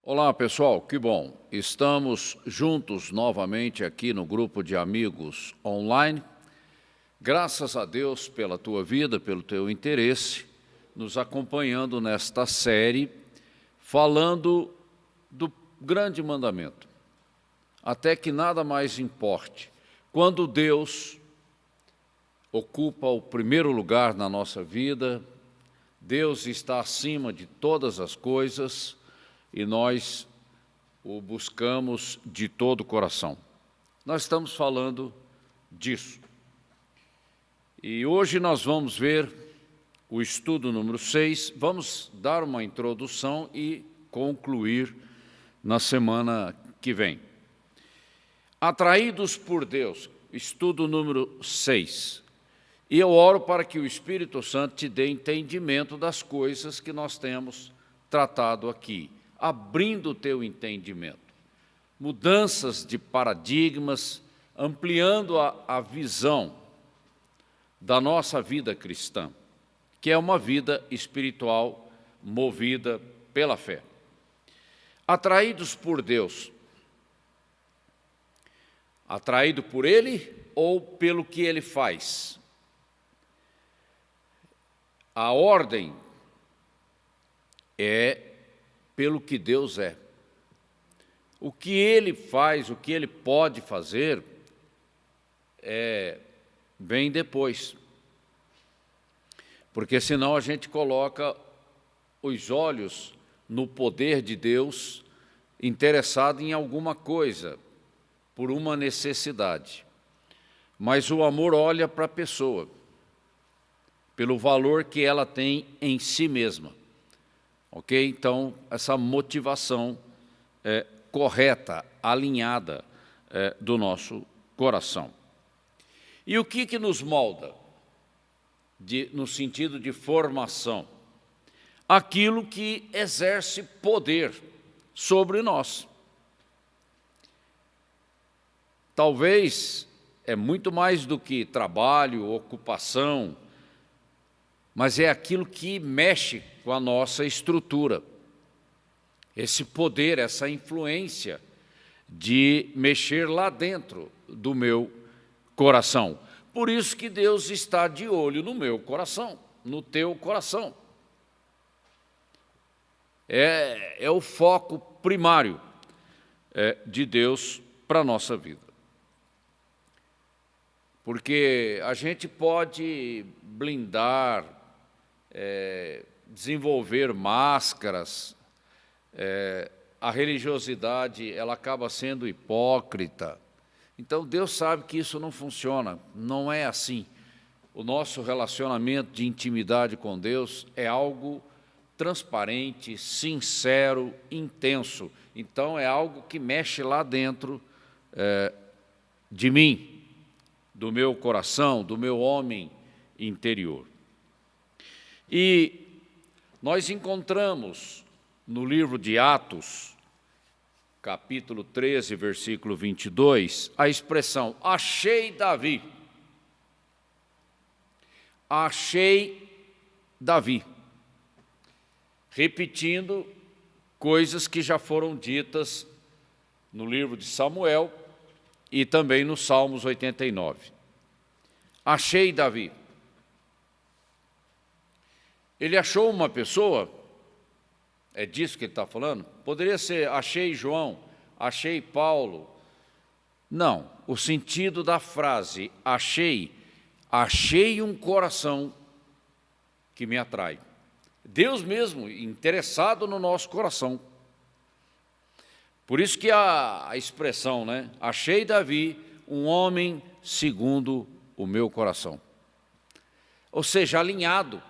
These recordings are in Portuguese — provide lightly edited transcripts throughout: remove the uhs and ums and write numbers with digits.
Olá, pessoal, que bom. Estamos juntos novamente aqui no grupo de amigos online. Graças a Deus pela tua vida, pelo teu interesse, nos acompanhando nesta série, falando do grande mandamento. Até que nada mais importe. Quando Deus ocupa o primeiro lugar na nossa vida, Deus está acima de todas as coisas, e nós o buscamos de todo o coração. Nós estamos falando disso. E hoje nós vamos ver o estudo número 6, vamos dar uma introdução e concluir na semana que vem. Atraídos por Deus, estudo número 6. E eu oro para que o Espírito Santo te dê entendimento das coisas que nós temos tratado aqui, abrindo o teu entendimento, mudanças de paradigmas, ampliando a visão da nossa vida cristã, que é uma vida espiritual movida pela fé. Atraídos por Deus, atraído por Ele ou pelo que Ele faz? A ordem é pelo que Deus é. O que Ele faz, o que Ele pode fazer, vem depois. Porque senão a gente coloca os olhos no poder de Deus, interessado em alguma coisa, por uma necessidade. Mas o amor olha para a pessoa, pelo valor que ela tem em si mesma. Ok? Então, essa motivação correta, alinhada do nosso coração. E o que nos molda? No sentido de formação. Aquilo que exerce poder sobre nós. Talvez é muito mais do que trabalho, ocupação, mas é aquilo que mexe com a nossa estrutura. Esse poder, essa influência de mexer lá dentro do meu coração. Por isso que Deus está de olho no meu coração, no teu coração. É o foco primário de Deus para a nossa vida. Porque a gente pode blindar, desenvolver máscaras, a religiosidade ela acaba sendo hipócrita. Então Deus sabe que isso não funciona, não é assim. O nosso relacionamento de intimidade com Deus é algo transparente, sincero, intenso. Então é algo que mexe lá dentro de mim, do meu coração, do meu homem interior. E nós encontramos no livro de Atos, capítulo 13, versículo 22, a expressão, achei Davi. Achei Davi. Repetindo coisas que já foram ditas no livro de Samuel e também no Salmos 89. Achei Davi. Ele achou uma pessoa, é disso que ele está falando? Poderia ser, achei João, achei Paulo. Não, o sentido da frase, achei um coração que me atrai. Deus mesmo, interessado no nosso coração. Por isso que a expressão, né? Achei Davi, um homem segundo o meu coração. Ou seja, alinhado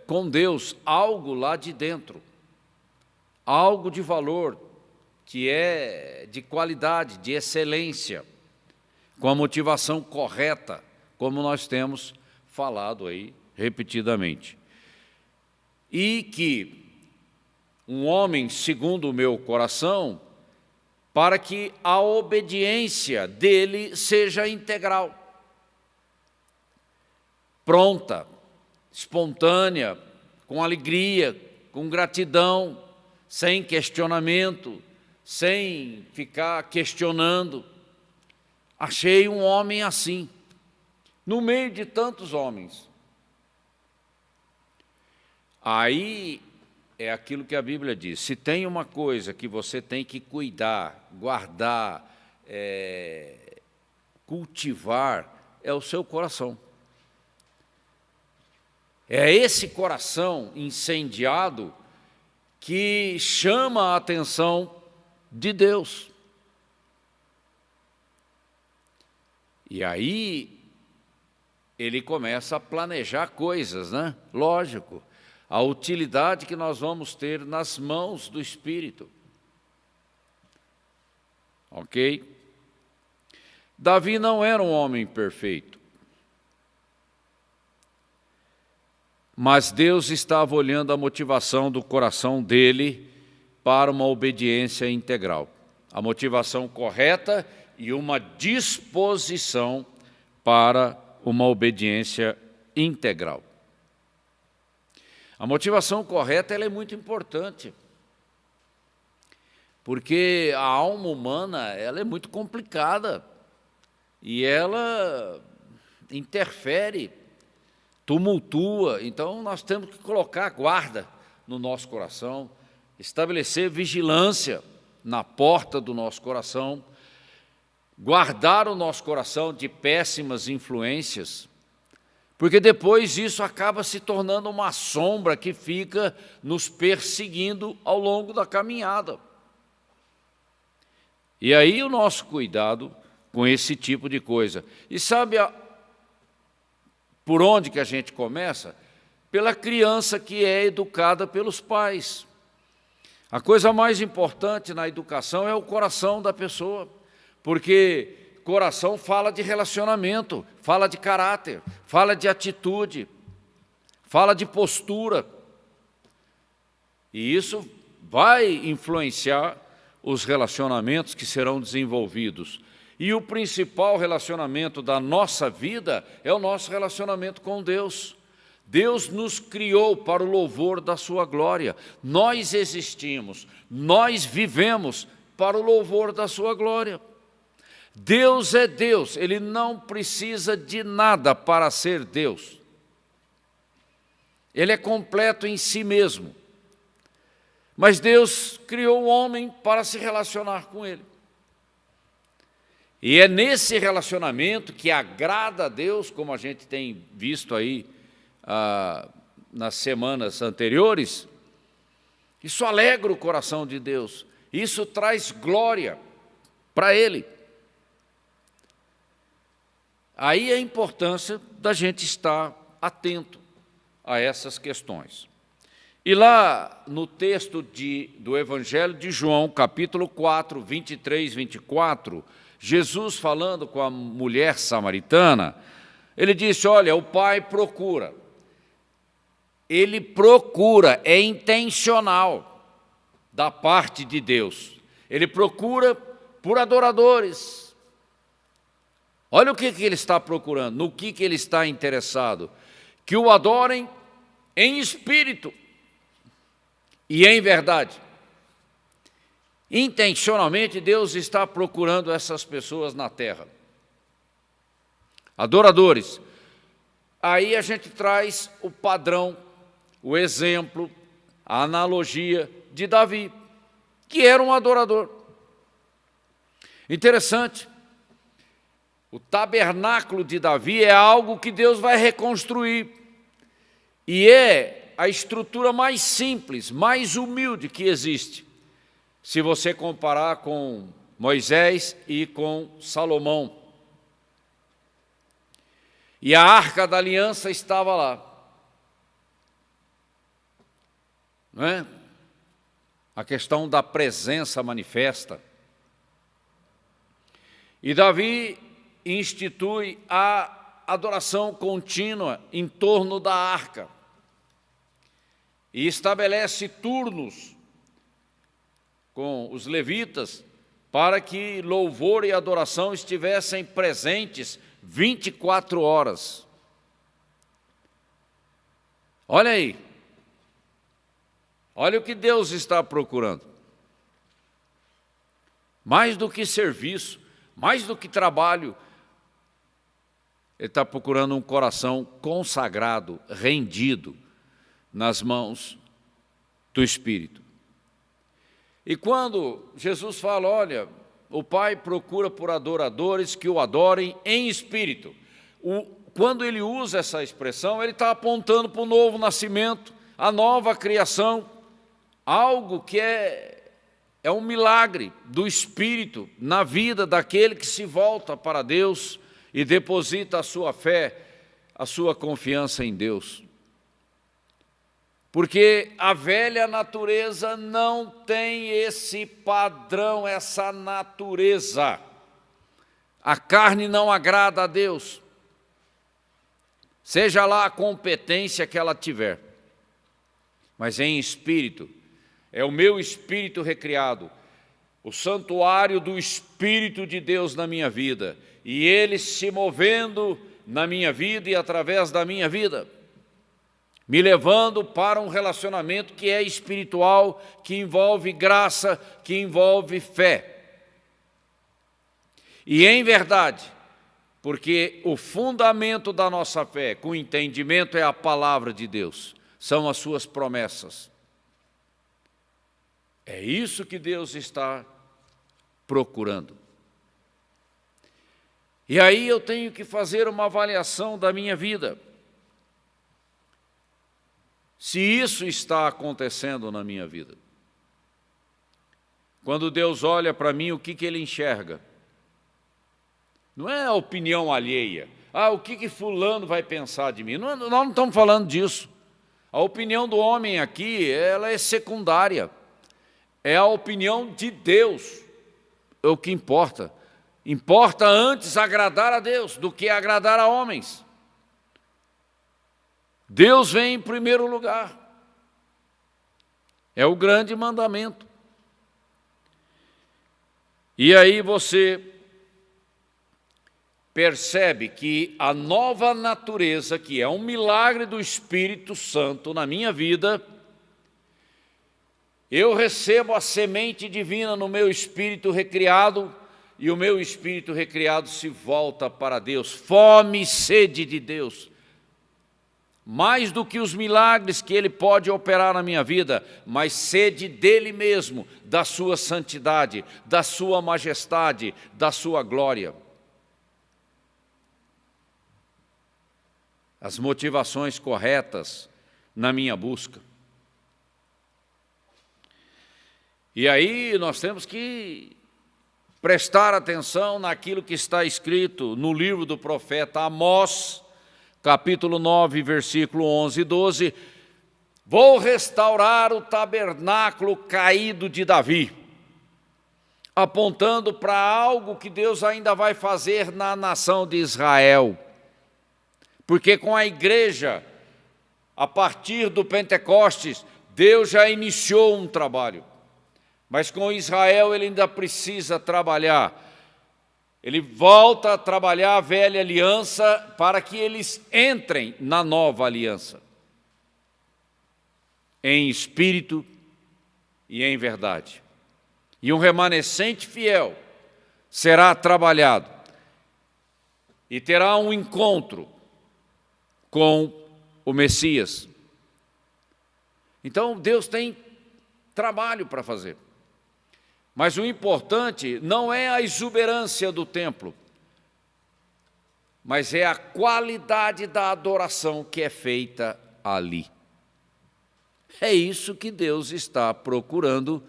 com Deus, algo lá de dentro, algo de valor, que é de qualidade, de excelência, com a motivação correta, como nós temos falado aí repetidamente. E que um homem segundo o meu coração, para que a obediência dele seja integral, pronta, espontânea, com alegria, com gratidão, sem questionamento, sem ficar questionando. Achei um homem assim, no meio de tantos homens. Aí é aquilo que a Bíblia diz: se tem uma coisa que você tem que cuidar, guardar, cultivar, é o seu coração. É esse coração incendiado que chama a atenção de Deus. E aí ele começa a planejar coisas, né? Lógico, a utilidade que nós vamos ter nas mãos do Espírito. Ok? Davi não era um homem perfeito, mas Deus estava olhando a motivação do coração dele para uma obediência integral. A motivação correta e uma disposição para uma obediência integral. A motivação correta ela é muito importante, porque a alma humana ela é muito complicada e ela interfere, tumultua. Então nós temos que colocar guarda no nosso coração, estabelecer vigilância na porta do nosso coração, guardar o nosso coração de péssimas influências, porque depois isso acaba se tornando uma sombra que fica nos perseguindo ao longo da caminhada. E aí o nosso cuidado com esse tipo de coisa. E sabe por onde que a gente começa? Pela criança que é educada pelos pais. A coisa mais importante na educação é o coração da pessoa, porque coração fala de relacionamento, fala de caráter, fala de atitude, fala de postura. E isso vai influenciar os relacionamentos que serão desenvolvidos. E o principal relacionamento da nossa vida é o nosso relacionamento com Deus. Deus nos criou para o louvor da sua glória. Nós existimos, nós vivemos para o louvor da sua glória. Deus é Deus, Ele não precisa de nada para ser Deus. Ele é completo em si mesmo. Mas Deus criou o homem para se relacionar com Ele. E é nesse relacionamento que agrada a Deus, como a gente tem visto aí nas semanas anteriores, isso alegra o coração de Deus, isso traz glória para Ele. Aí a importância da gente estar atento a essas questões. E lá no texto do Evangelho de João, capítulo 4, 23, 24, Jesus falando com a mulher samaritana, ele disse: olha, o Pai procura. Ele procura, é intencional da parte de Deus. Ele procura por adoradores. Olha o que ele está procurando, no que ele está interessado. Que o adorem em espírito e em verdade. Intencionalmente, Deus está procurando essas pessoas na terra. Adoradores. Aí a gente traz o padrão, o exemplo, a analogia de Davi, que era um adorador. Interessante. O tabernáculo de Davi é algo que Deus vai reconstruir. E é a estrutura mais simples, mais humilde que existe, se você comparar com Moisés e com Salomão. E a Arca da Aliança estava lá. Não é? A questão da presença manifesta. E Davi institui a adoração contínua em torno da arca e estabelece turnos com os levitas para que louvor e adoração estivessem presentes 24 horas. Olha aí, Olha o que Deus está procurando. Mais do que serviço, mais do que trabalho, Ele está procurando um coração consagrado, rendido nas mãos do Espírito. E quando Jesus fala, olha, o Pai procura por adoradores que o adorem em espírito. Quando ele usa essa expressão, ele está apontando para o novo nascimento, a nova criação, algo que é um milagre do Espírito na vida daquele que se volta para Deus e deposita a sua fé, a sua confiança em Deus. Porque a velha natureza não tem esse padrão, essa natureza. A carne não agrada a Deus, seja lá a competência que ela tiver, mas em espírito. É o meu espírito recriado, o santuário do Espírito de Deus na minha vida, e Ele se movendo na minha vida e através da minha vida, me levando para um relacionamento que é espiritual, que envolve graça, que envolve fé. E em verdade, porque o fundamento da nossa fé, com entendimento, é a palavra de Deus, são as suas promessas. É isso que Deus está procurando. E aí eu tenho que fazer uma avaliação da minha vida. Se isso está acontecendo na minha vida. Quando Deus olha para mim, o que Ele enxerga? Não é a opinião alheia. O que fulano vai pensar de mim? Nós não estamos falando disso. A opinião do homem aqui, ela é secundária. É a opinião de Deus, é o que importa. Importa antes agradar a Deus do que agradar a homens. Deus vem em primeiro lugar. É o grande mandamento. E aí você percebe que a nova natureza, que é um milagre do Espírito Santo na minha vida, eu recebo a semente divina no meu espírito recriado, e o meu espírito recriado se volta para Deus. Fome e sede de Deus. Mais do que os milagres que Ele pode operar na minha vida, mas sede dEle mesmo, da sua santidade, da sua majestade, da sua glória. As motivações corretas na minha busca. E aí nós temos que prestar atenção naquilo que está escrito no livro do profeta Amós, capítulo 9, versículo 11 e 12. Vou restaurar o tabernáculo caído de Davi, apontando para algo que Deus ainda vai fazer na nação de Israel. Porque com a igreja, a partir do Pentecostes, Deus já iniciou um trabalho. Mas com Israel ele ainda precisa trabalhar. Ele volta a trabalhar a velha aliança para que eles entrem na nova aliança. Em espírito e em verdade. E um remanescente fiel será trabalhado e terá um encontro com o Messias. Então Deus tem trabalho para fazer. Mas o importante não é a exuberância do templo, mas é a qualidade da adoração que é feita ali. É isso que Deus está procurando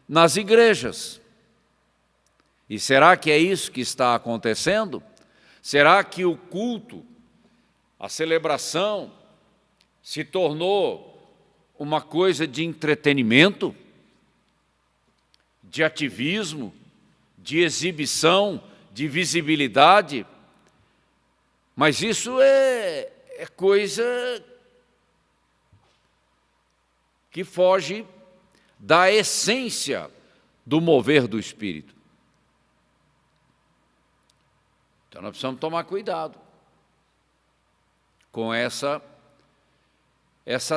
nas igrejas. E será que é isso que está acontecendo? Será que o culto, a celebração, se tornou uma coisa de entretenimento? De ativismo, de exibição, de visibilidade, mas isso é coisa que foge da essência do mover do Espírito. Então nós precisamos tomar cuidado com essa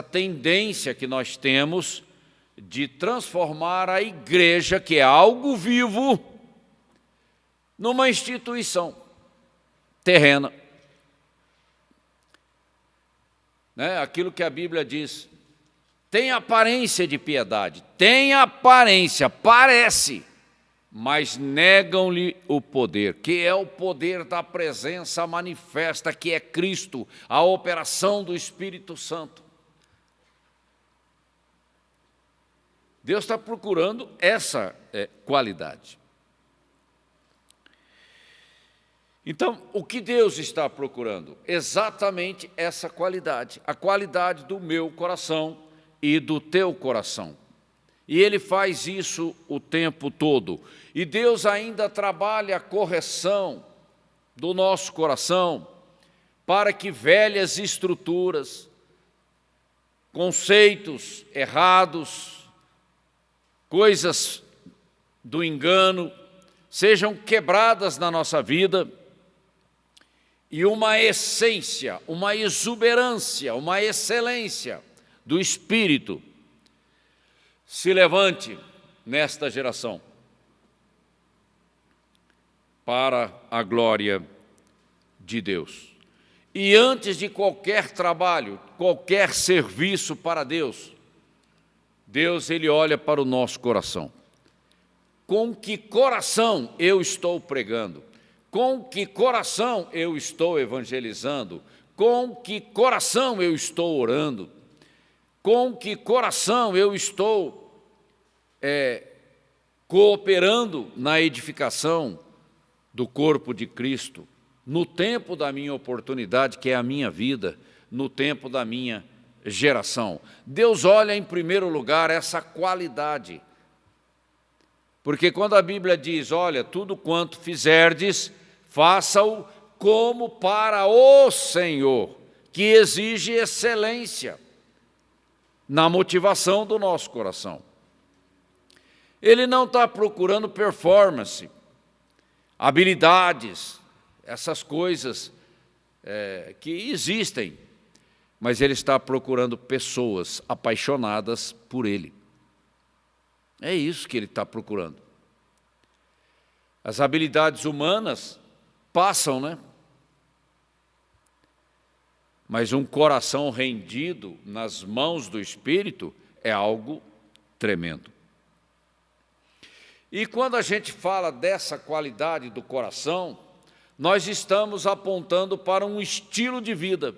tendência que nós temos de transformar a igreja, que é algo vivo, numa instituição terrena. Né? Aquilo que a Bíblia diz, tem aparência de piedade, tem aparência, parece, mas negam-lhe o poder, que é o poder da presença manifesta, que é Cristo, a operação do Espírito Santo. Deus está procurando essa qualidade. Então, o que Deus está procurando? Exatamente essa qualidade, a qualidade do meu coração e do teu coração. E Ele faz isso o tempo todo. E Deus ainda trabalha a correção do nosso coração para que velhas estruturas, conceitos errados, coisas do engano, sejam quebradas na nossa vida e uma essência, uma exuberância, uma excelência do Espírito se levante nesta geração para a glória de Deus. E antes de qualquer trabalho, qualquer serviço para Deus, Ele olha para o nosso coração. Com que coração eu estou pregando? Com que coração eu estou evangelizando? Com que coração eu estou orando? Com que coração eu estou cooperando na edificação do corpo de Cristo, no tempo da minha oportunidade, que é a minha vida, no tempo da minha geração? Deus olha em primeiro lugar essa qualidade, porque quando a Bíblia diz, olha, tudo quanto fizerdes, faça-o como para o Senhor, que exige excelência na motivação do nosso coração. Ele não está procurando performance, habilidades, essas coisas que existem, mas Ele está procurando pessoas apaixonadas por Ele. É isso que Ele está procurando. As habilidades humanas passam, né? Mas um coração rendido nas mãos do Espírito é algo tremendo. E quando a gente fala dessa qualidade do coração, nós estamos apontando para um estilo de vida.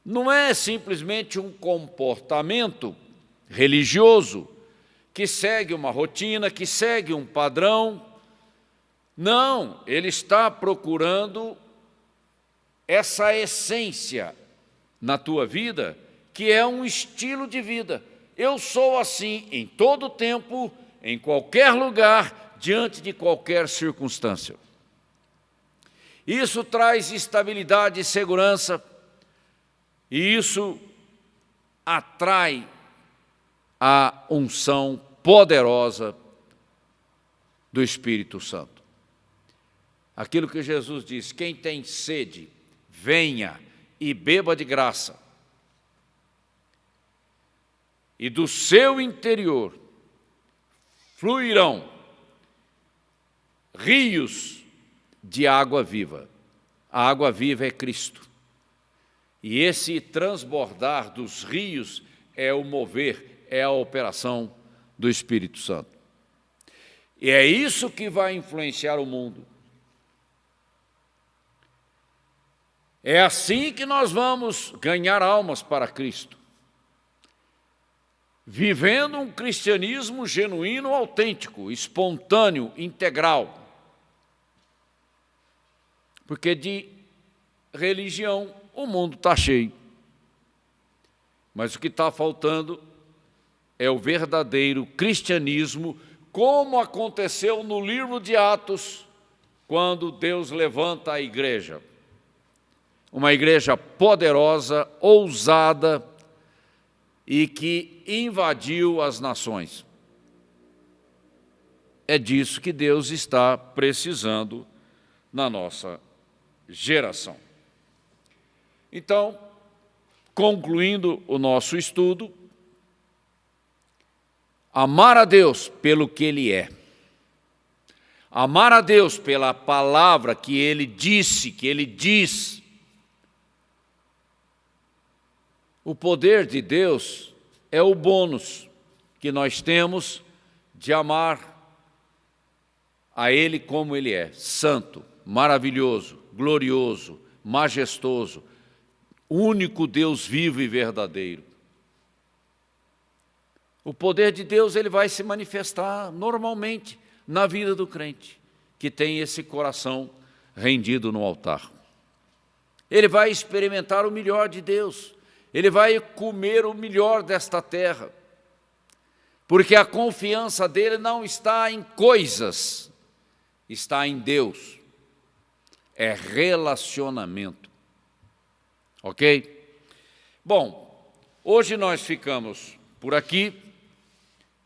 Não é simplesmente um comportamento religioso que segue uma rotina, que segue um padrão. Não, Ele está procurando essa essência na tua vida, que é um estilo de vida. Eu sou assim em todo tempo, em qualquer lugar, diante de qualquer circunstância. Isso traz estabilidade e segurança, e isso atrai a unção poderosa do Espírito Santo. Aquilo que Jesus diz, quem tem sede, venha e beba de graça. E do seu interior fluirão rios de água viva. A água viva é Cristo. E esse transbordar dos rios é o mover, é a operação do Espírito Santo. E é isso que vai influenciar o mundo. É assim que nós vamos ganhar almas para Cristo. Vivendo um cristianismo genuíno, autêntico, espontâneo, integral. Porque de religião o mundo está cheio. Mas o que está faltando é o verdadeiro cristianismo, como aconteceu no livro de Atos, quando Deus levanta a igreja. Uma igreja poderosa, ousada e que invadiu as nações. É disso que Deus está precisando na nossa geração. Então, concluindo o nosso estudo, Amar a Deus pelo que Ele é. Amar a Deus pela palavra que Ele disse, que Ele diz. O poder de Deus é o bônus que nós temos de amar a Ele como Ele é, santo, maravilhoso, glorioso, majestoso, único Deus vivo e verdadeiro. O poder de Deus ele vai se manifestar normalmente na vida do crente, que tem esse coração rendido no altar. Ele vai experimentar o melhor de Deus, ele vai comer o melhor desta terra, porque a confiança dele não está em coisas, está em Deus. É relacionamento. Ok? Bom, hoje nós ficamos por aqui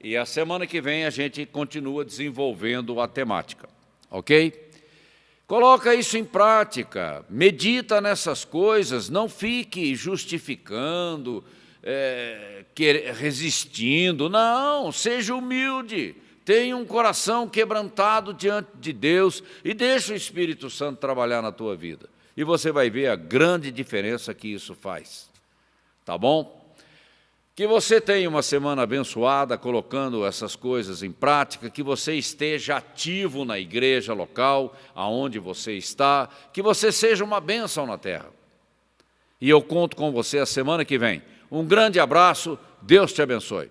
e a semana que vem a gente continua desenvolvendo a temática. Ok? Coloca isso em prática, medita nessas coisas, não fique justificando, resistindo, não, seja humilde, tenha um coração quebrantado diante de Deus e deixa o Espírito Santo trabalhar na tua vida. E você vai ver a grande diferença que isso faz. Tá bom? Que você tenha uma semana abençoada, colocando essas coisas em prática, que você esteja ativo na igreja local, aonde você está, que você seja uma bênção na terra. E eu conto com você a semana que vem. Um grande abraço, Deus te abençoe.